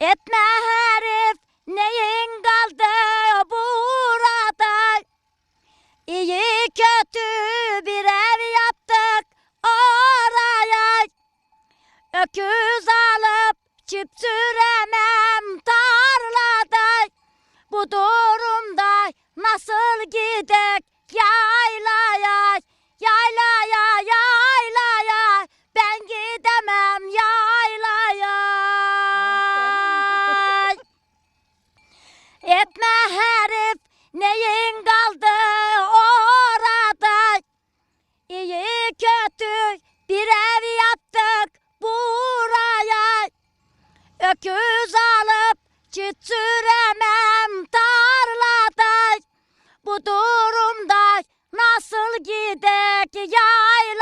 Etme herif neyin kaldı burada? İyi kötü bir ev yaptık oraya. Öküz alıp çift süremem tarlada. Bu durumda nasıl gidek yaylaya? Yaylaya yaylaya ben gidemem yaylaya. Etme herif neyin kaldı orada? İyi kötü bir ev yaptık buraya. Öküz alıp çift süremem tarlada. Bu durumda nasıl gidek yayla?